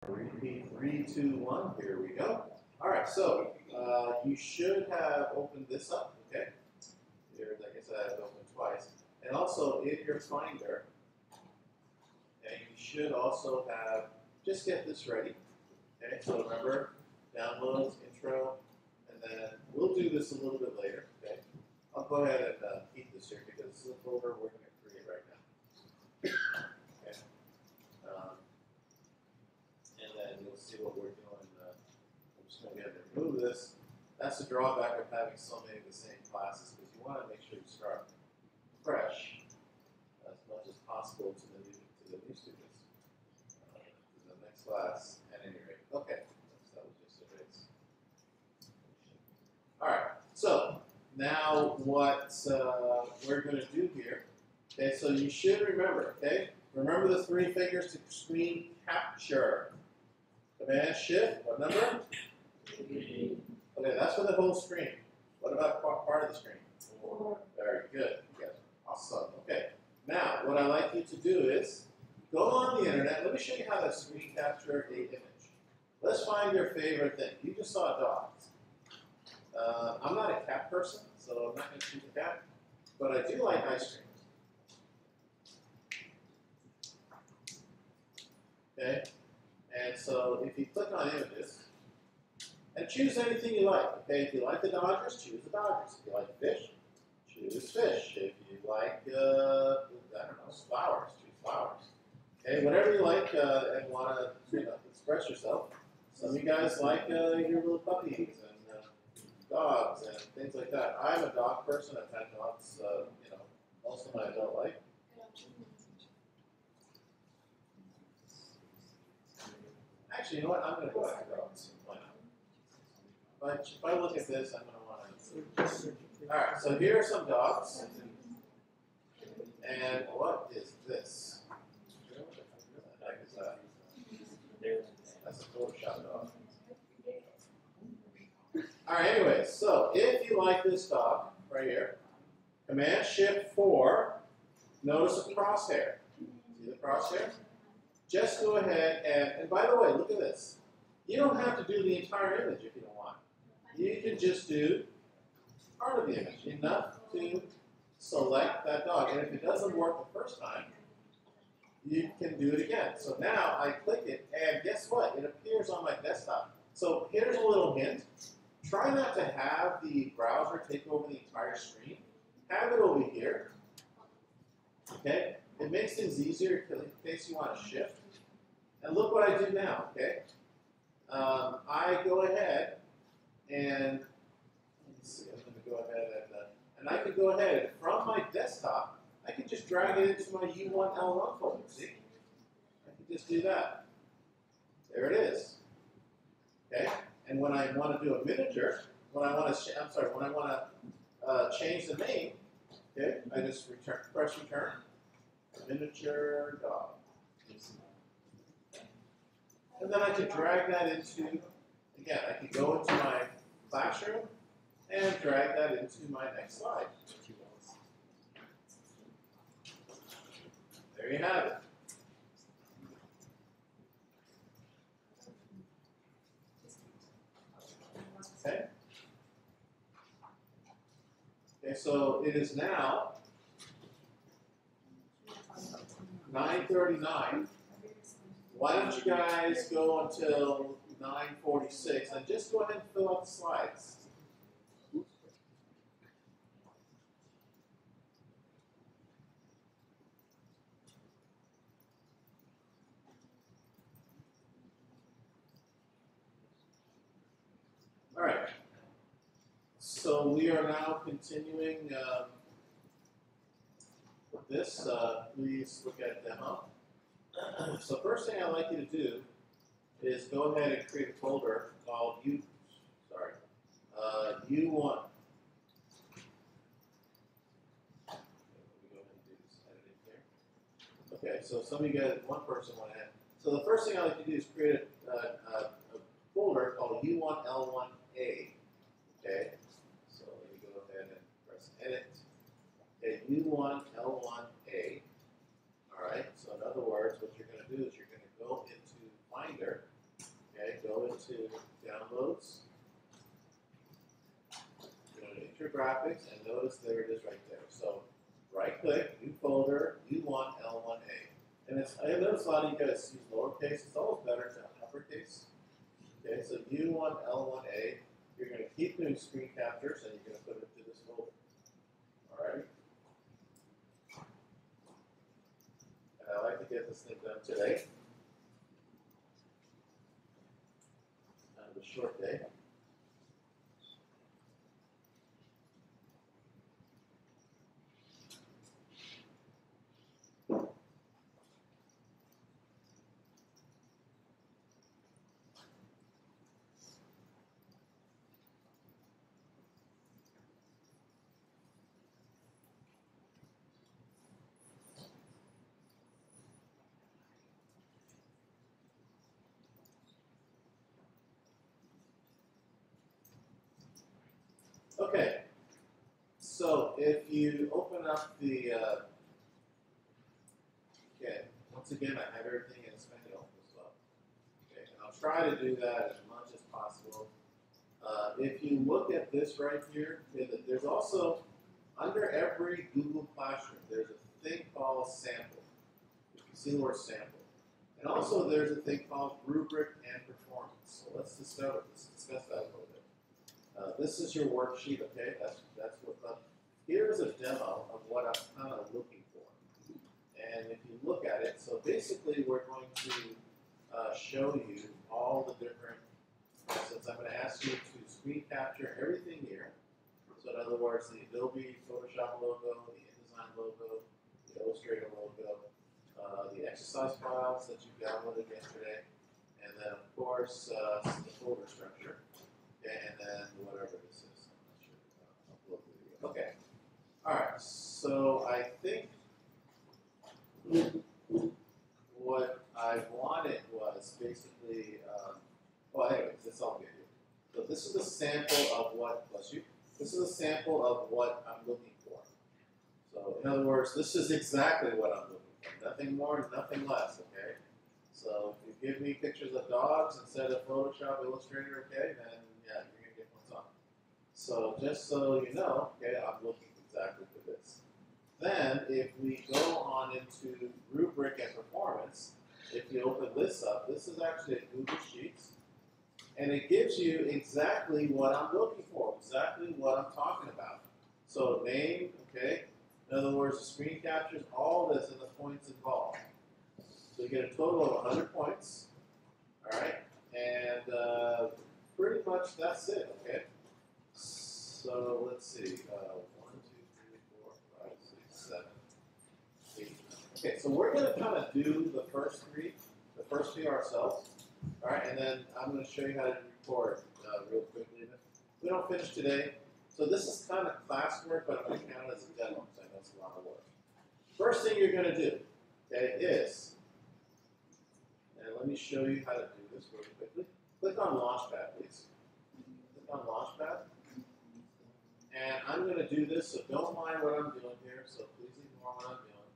Repeat 3, 2, 1. Here we go. All right, so you should have opened this up, okay? Here, like I said, I've opened twice. And also in your Finder, okay, you should also have, just get this ready. Okay, so remember, downloads, intro, and then we'll do this a little bit later, okay? I'll go ahead and keep this here because this is a folder we're going to create right now. Okay. And then you'll see what we're doing. I'm just going to go ahead and remove this. That's the drawback of having so many of the same classes because you want to make sure you start fresh as much as possible to the new students. To the next class at any rate. Okay, that was just a race. All right, so now what we're going to do here. Okay, so you should remember. Okay, remember the 3 fingers to screen capture. Command Shift. What number? 3. Okay, that's for the whole screen. What about part of the screen? 4. Very good. You guys are awesome. Okay. Now, what I'd like you to do is go on the internet. Let me show you how to screen capture an image. Let's find your favorite thing. You just saw dogs. I'm not a cat person, so I'm not going to choose a cat, but I do like ice cream. Okay? And so if you click on images, and choose anything you like. Okay, if you like the Dodgers, choose the Dodgers. If you like fish, choose fish. If you like, I don't know, flowers, choose flowers. Okay, whatever you like and want to express yourself. Some of you guys like your little puppies and dogs and things like that. I'm a dog person. I've had dogs, most of my adult life. Actually, you know what? I'm going to go back to dogs. Why not? But if I look at this, I'm going to want to. All right, so here are some dogs. And what is this? What the heck is that? That's a Photoshop dog. All right, anyways, so if you like this dog right here, Command Shift 4, notice the crosshair. See the crosshair? Just go ahead and by the way, look at this. You don't have to do the entire image if you don't want. You can just do part of the image, enough to select that dog. And if it doesn't work the first time, you can do it again. So now I click it, and guess what? It appears on my desktop. So here's a little hint. Try not to have the browser take over the entire screen. Have it over here. Okay? It makes things easier in case you want to shift. And look what I do now, okay? I go ahead and, let's see, I'm going to go ahead and I can go ahead and from my desktop, I can just drag it into my U1L1 folder, see? I can just do that. There it is, okay? And when I want to do a miniature, when I want to change the name, okay, I just press return. Miniature dog. And then I could drag that into, again, I could go into my classroom and drag that into my next slide. There you have it. Okay. Okay, so it is now 9:39. Why don't you guys go until 9:46 and just go ahead and fill out the slides. All right. So we are now continuing with this. Please look at demo. So first thing I'd like you to do is go ahead and create a folder called U1. Okay, so some of you guys, one person went ahead. So the first thing I'd like you to do is create a folder called U1L1a. Okay, so let me go ahead and press edit. Okay, U1L1a. All right, so in other words, what you're going to do is you're going to go into Finder to Downloads, go to Enter Graphics, and notice there it is right there. So right click, New Folder, U1L1a. And I notice a lot of you guys use lowercase. It's always better to uppercase. Okay, so U1L1a. You're going to keep doing screen captures, and you're going to put it into this folder. All right. And I like to get this thing done today. Kind of a short day. Okay, so if you open up the, okay, once again, I have everything in Espanol as well. Okay, and I'll try to do that as much as possible. If you look at this right here, there's also, under every Google Classroom, there's a thing called sample. You can see the word sample. And also there's a thing called rubric and performance. So let's discuss that a little bit. This is your worksheet, okay? That's what. Here's a demo of what I'm kind of looking for. And if you look at it, so basically we're going to show you all the different. Since I'm going to ask you to screen capture everything here. So in other words, the Adobe Photoshop logo, the InDesign logo, the Illustrator logo, the exercise files that you downloaded yesterday, and then of course the folder structure. And then whatever this is, I'm not sure. Okay. All right. So I think what I wanted was basically, well, anyways, that's all good here. So this is a sample of what, bless you. This is a sample of what I'm looking for. So in other words, this is exactly what I'm looking for. Nothing more, nothing less. Okay. So if you give me pictures of dogs instead of Photoshop, Illustrator, okay, then yeah, you're gonna get what's on. So just so you know, okay, I'm looking exactly for this. Then if we go on into rubric and performance, if you open this up, this is actually a Google Sheets, and it gives you exactly what I'm looking for, exactly what I'm talking about. So name, okay, in other words, the screen captures, all this and the points involved. So you get a total of 100 points, all right, and pretty much that's it, okay? So let's see, 1, 2, 3, 4, 5, 6, 7, 8. Okay, so we're going to kind of do the first three ourselves, all right, and then I'm going to show you how to record real quickly. We don't finish today, so this is kind of classwork, but I'm going to count it as a demo because I know it's a lot of work. First thing you're going to do, okay, is, and let me show you how to do this really quickly. Click on Launchpad, please. Click on Launchpad. And I'm going to do this, so don't mind what I'm doing here, so please ignore what I'm doing.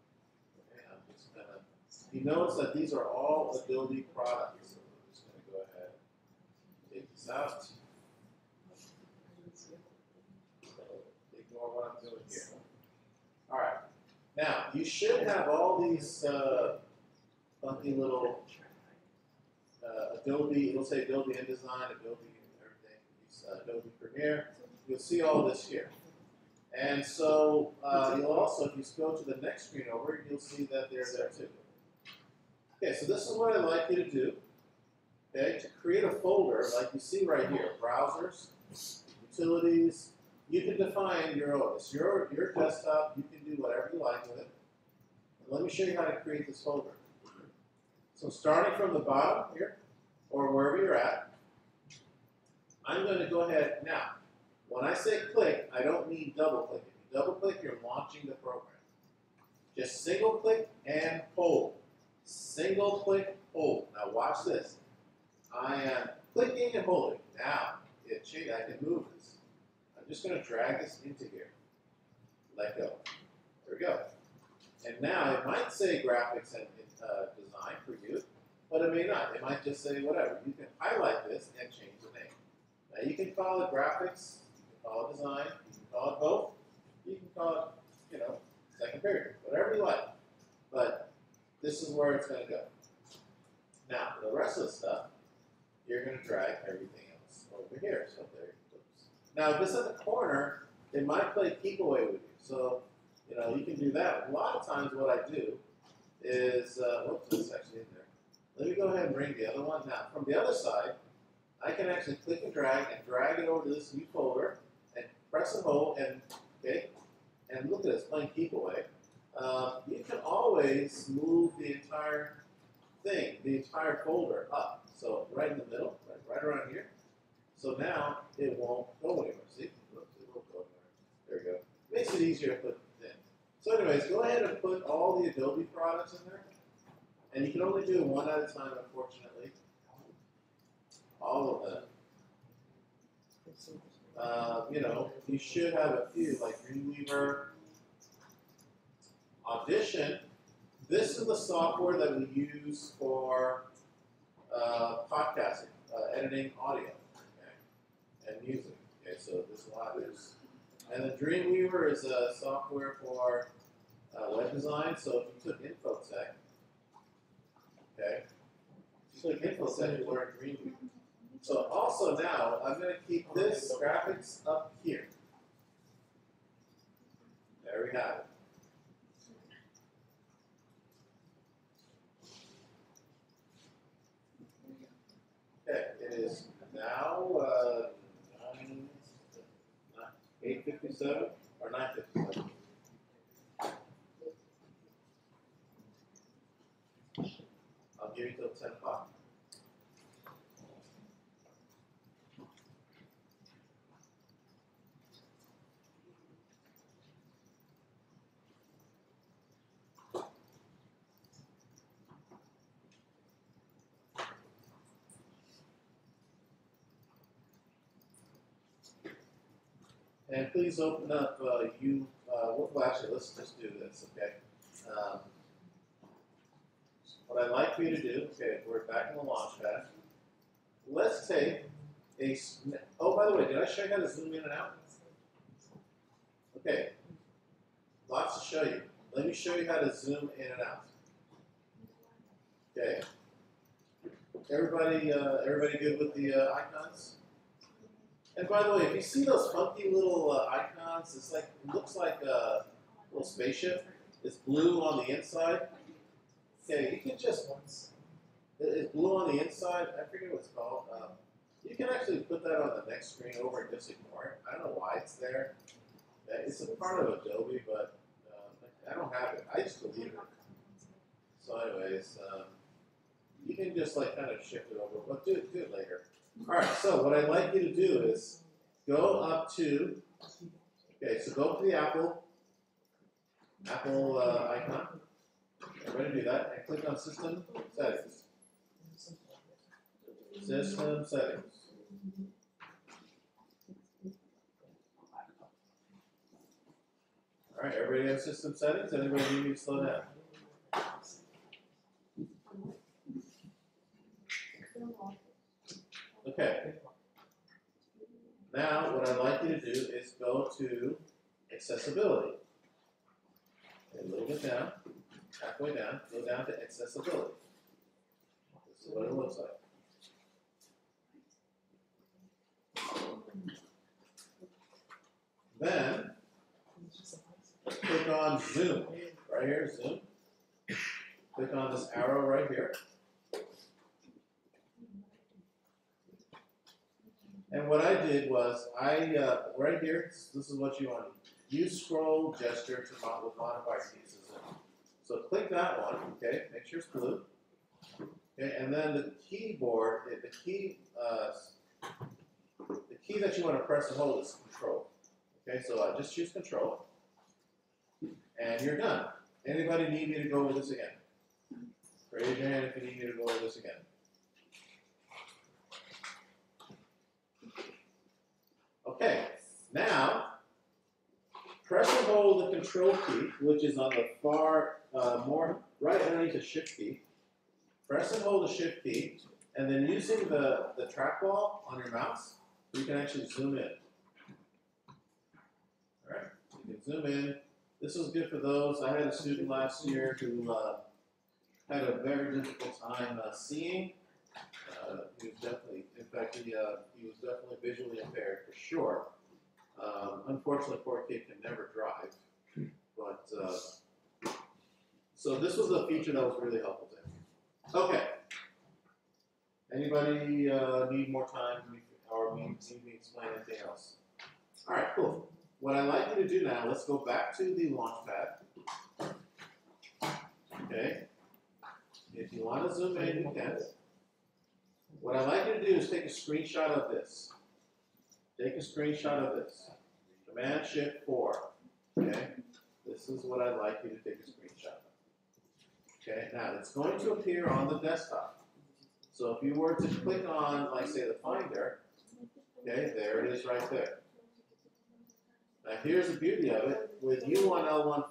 Okay, I'm just going to, you notice that these are all Adobe products, so I'm just going to go ahead and take this out. So ignore what I'm doing here. All right. Now, you should have all these funky little Adobe, it'll say Adobe InDesign, Adobe everything, Adobe Premiere. You'll see all this here. And so you'll also, if you go to the next screen over, you'll see that they're there too. Okay, so this is what I'd like you to do. Okay, to create a folder like you see right here, browsers, utilities, you can define your own. It's your desktop, you can do whatever you like with it. And let me show you how to create this folder. So starting from the bottom here, or wherever you're at, I'm going to go ahead now. When I say click, I don't mean double click. If you double click, you're launching the program. Just single click and hold. Single click, hold. Now watch this. I am clicking and holding. Now, I can move this. I'm just going to drag this into here. Let go. There we go. And now it might say graphics and design for you. but it may not. It might just say whatever. You can highlight this and change the name. Now you can call it graphics, you can call it design, you can call it both, you can call it, second period, whatever you like. But this is where it's going to go. Now, the rest of the stuff, you're going to drag everything else over here. So there it goes. Now, if it's at the corner, it might play keep away with you. So, you can do that. A lot of times what I do is, whoops, it's actually in there. Let me go ahead and bring the other one. Now, from the other side, I can actually click and drag it over to this new folder and press and hold and look at this, playing keep away. You can always move the entire thing, the entire folder up. So right in the middle, right around here. So now it won't go anywhere. See? Oops, it won't go anywhere. There we go. Makes it easier to put in. So anyways, go ahead and put all the Adobe products in there. And you can only do it one at a time, unfortunately. All of them. You should have a few, like Dreamweaver, Audition. This is the software that we use for podcasting, editing audio, and music. Okay, so this is what it is. And the Dreamweaver is a software for web design. So if you took Infotech, you learn Dreamweaver. So also now, I'm going to keep this graphics up here. There we have it. Okay, it is now 8:57 or 9:57. I'll give you till 10 o'clock. And please open up well, actually, let's just do this, okay? What I'd like for you to do, okay, we're back in the Launchpad. Let's take oh, by the way, did I show you how to zoom in and out? Okay, lots to show you. Let me show you how to zoom in and out. Okay, everybody good with the icons? And by the way, if you see those funky little icons, it looks like a little spaceship. It's blue on the inside. Okay, you can just, it's blue on the inside. I forget what it's called. You can actually put that on the next screen over and just ignore it. I don't know why it's there. It's a part of Adobe, but I don't have it. I just delete it. So anyways, you can just kind of shift it over, but do it later. All right, so what I'd like you to do is go up to, so go to the Apple icon. Everybody do that, and click on System Settings. System Settings. All right, everybody have System Settings? Anybody need me to slow down? Okay. Now, what I'd like you to do is go to Accessibility. Okay, a little bit down, halfway down, go down to Accessibility. This is what it looks like. Then, click on Zoom. Right here, Zoom. Click on this arrow right here. And what I did was, right here, this is what you want. Use scroll gesture to modify pieces. So click that one, okay, make sure it's blue. Okay, and then the keyboard, the key that you want to press and hold is Control. Okay, so just choose Control. And you're done. Anybody need me to go over this again? Raise your hand if you need me to go over this again. Okay, now press and hold the Control key, which is on the far, more right underneath the Shift key. Press and hold the shift key, and then using the trackball on your mouse, you can actually zoom in. All right, you can zoom in. This was good for those. I had a student last year who had a very difficult time seeing. He was definitely, in fact, he was definitely visually impaired for sure. Unfortunately, poor kid can never drive. But so this was a feature that was really helpful to him. Okay. Anybody need more time or need me to explain anything else? All right, cool. What I'd like you to do now, let's go back to the Launchpad. Okay. If you want to zoom in, you can. What I'd like you to do is take a screenshot of this. Take a screenshot of this. Command Shift 4. Okay. This is what I'd like you to take a screenshot of. Okay. Now it's going to appear on the desktop. So if you were to click on, like say, the Finder, okay, there it is right there. Now here's the beauty of it. With U1L1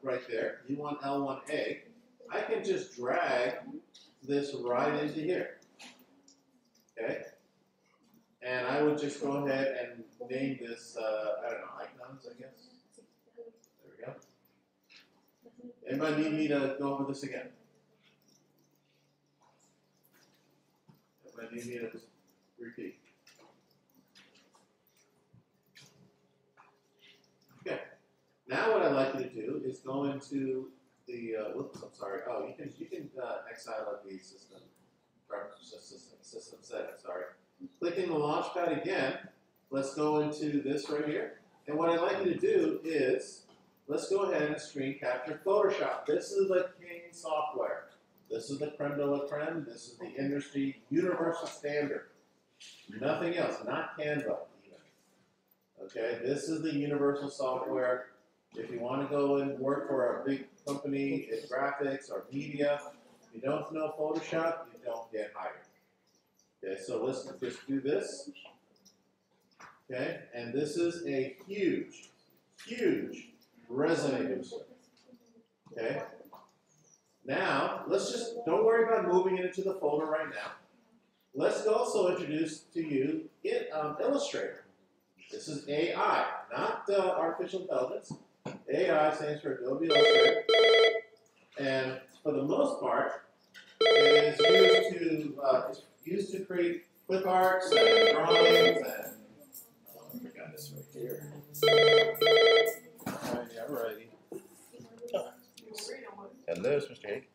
right there, U1L1a, I can just drag this right into here. Okay? And I would just go ahead and name this, I don't know, icons, I guess. There we go. Anybody need me to go over this again? Anybody need me to repeat? Okay. Now what I'd like you to do is go into the, whoops, I'm sorry. Oh, you can X out of the system settings, sorry. Clicking the Launchpad again, let's go into this right here. And what I'd like you to do is, let's go ahead and screen capture Photoshop. This is the king software. This is the creme de la creme. This is the industry universal standard. Nothing else, not Canva even. Okay, this is the universal software. If you want to go and work for a big company in graphics or media, if you don't know Photoshop, you don't get hired. Okay, so let's just do this. Okay, and this is a huge, huge resume booster. Okay. Now, let's just, don't worry about moving it into the folder right now. Let's also introduce to you Illustrator. This is AI, not artificial intelligence. AI stands for Adobe Illustrator. And for the most part, it is used to create clip arts and drawings and, I forgot this right here. Alrighty. Hello, Mr. Hague.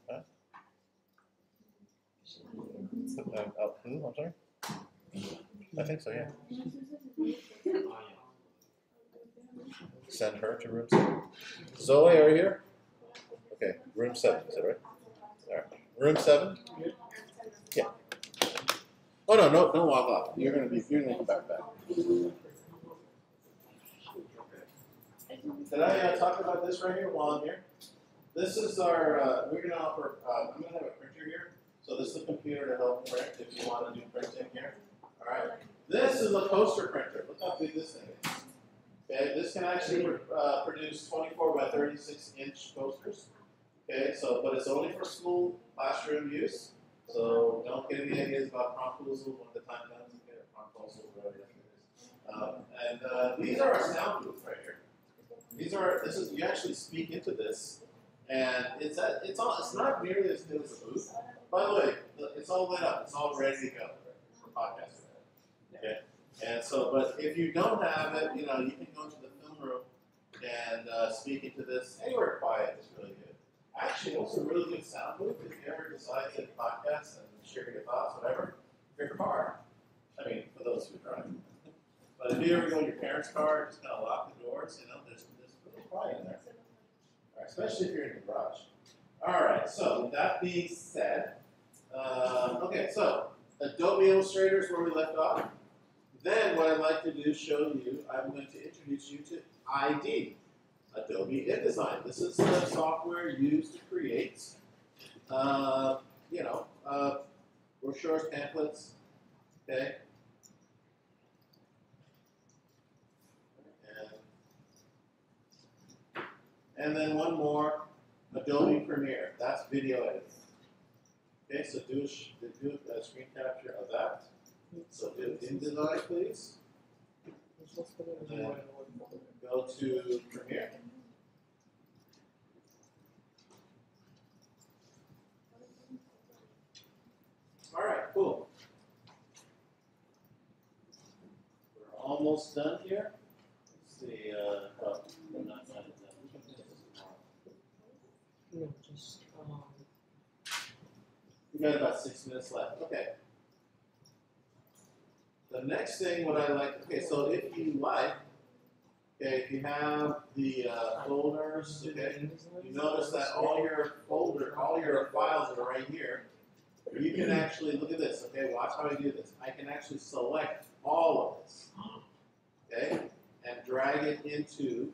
Huh? Who? I'm sorry? I think so, yeah. Send her to room 7. Zoe, are you here? Okay, room 7, is that right? All right. Room 7? Yeah. Oh no, don't walk off. You're gonna come back. Did I talk about this right here while I'm here? This is our, we're going to offer, I'm going to have a printer here. So this is a computer to help print if you want to do printing here. All right. This is a poster printer. Look how big this thing is. Okay, this can actually produce 24 by 36 inch posters. Okay, so, but it's only for school classroom use. So don't get any ideas about proposals when the time comes to get a proposal, whatever it is. And these are our sound booths right here. This is you actually speak into this, and it's not nearly as good as a booth. By the way, it's all lit up. It's all ready to go for podcasting. Okay, and so, but if you don't have it, you can go to the film room and speak into this anywhere quiet. It's really good. Actually, it's a really good sound booth if you ever decide to podcast and share your thoughts, whatever. Your car. I mean, for those who drive. But if you ever go in your parents' car and just kind of lock the doors, there's really quiet in there. All right, especially if you're in the garage. All right, so with that being said, okay, so Adobe Illustrator is where we left off. Then what I'd like to do is show you, I'm going to introduce you to ID, Adobe InDesign. This is the software used to create, brochures, pamphlets, okay? And then one more, Adobe Premiere, that's video editing. Okay, so do a screen capture of that. So do InDesign, please. And then go to Premiere. All right, cool. We're almost done here. Let's see. Oh, we're not done. No, just We got about 6 minutes left. Okay. The next thing, what I like. Okay, so if you like, okay, if you have the folders, okay, you notice that all your files are right here. You can actually look at this. Okay, watch how I do this. I can actually select all of this. Okay, and drag it into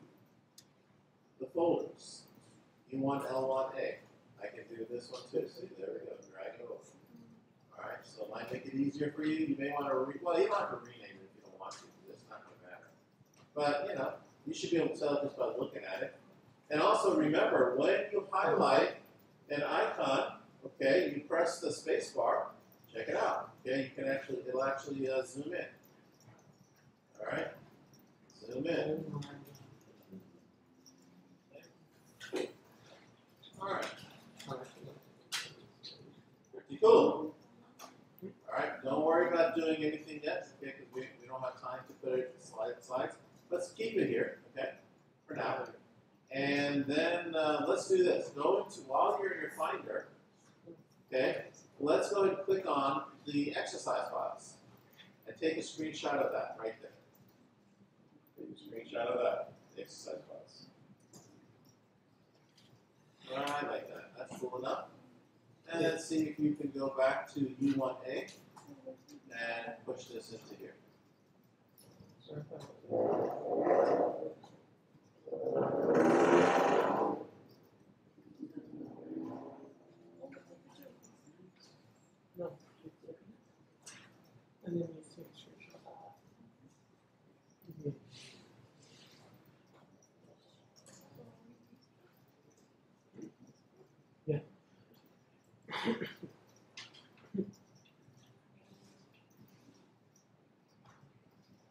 the folders. U1L1a. I can do this one too. See, there we go. Drag it over. All right, so it might make it easier for you. You may want to well, you don't have to rename it if you don't want to. It's not going to matter. But you know, you should be able to tell just by looking at it. And also remember, when you highlight an icon, okay, you press the space bar. Check it out. Okay, you can actually it'll actually zoom in. All right, zoom in. All right. Pretty cool. All right, don't worry about doing anything yet, okay, because we don't have time to put it in slides. Let's keep it here, okay, for now. And then let's do this. Go into, while you're in your Finder, okay, let's go ahead and click on the exercise files and take a screenshot of that right there. Take a screenshot of that, the exercise files. All right, like that. That's cool enough. And then see if you can go back to U1A and push this into here. no. And then you take a screenshot. Yeah.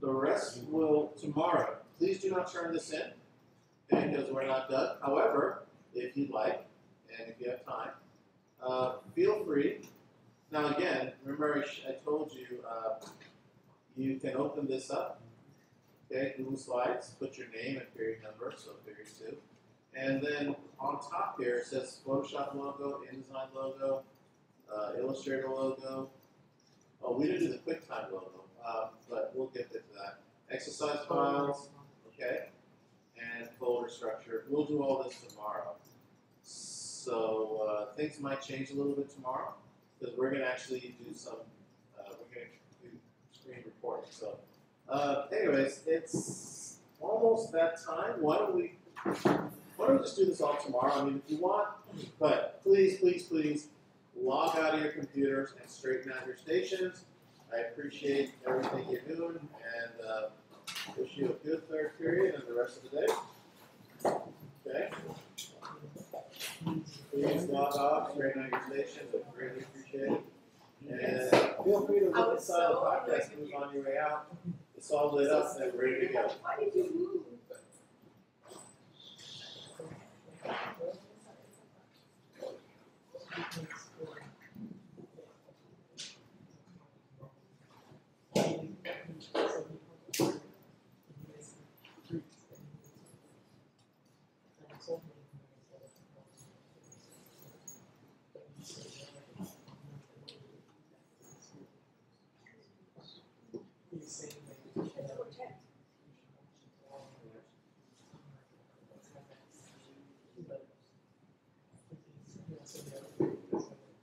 The rest will tomorrow. Please do not turn this in, okay, because we're not done. However, if you'd like, and if you have time, feel free. Now again, remember I told you you can open this up, okay, Google Slides, put your name and period number, so period 2. And then on top here it says Photoshop logo, InDesign logo, Illustrator logo. Oh, we didn't do the QuickTime logo, but we'll get to that. Exercise files, okay, and folder structure. We'll do all this tomorrow. So things might change a little bit tomorrow because we're going to actually do some, we're going to do screen recording. So anyways, it's almost that time. Why don't we just do this all tomorrow? I mean, if you want, but please, please, please log out of your computers and straighten out your stations. I appreciate everything you're doing and wish you a good third period and the rest of the day. Okay? Please log off, straighten out your stations. I greatly appreciate it. And feel free to look inside the podcast booth on your way out. It's all lit up and ready to go. Why did you move?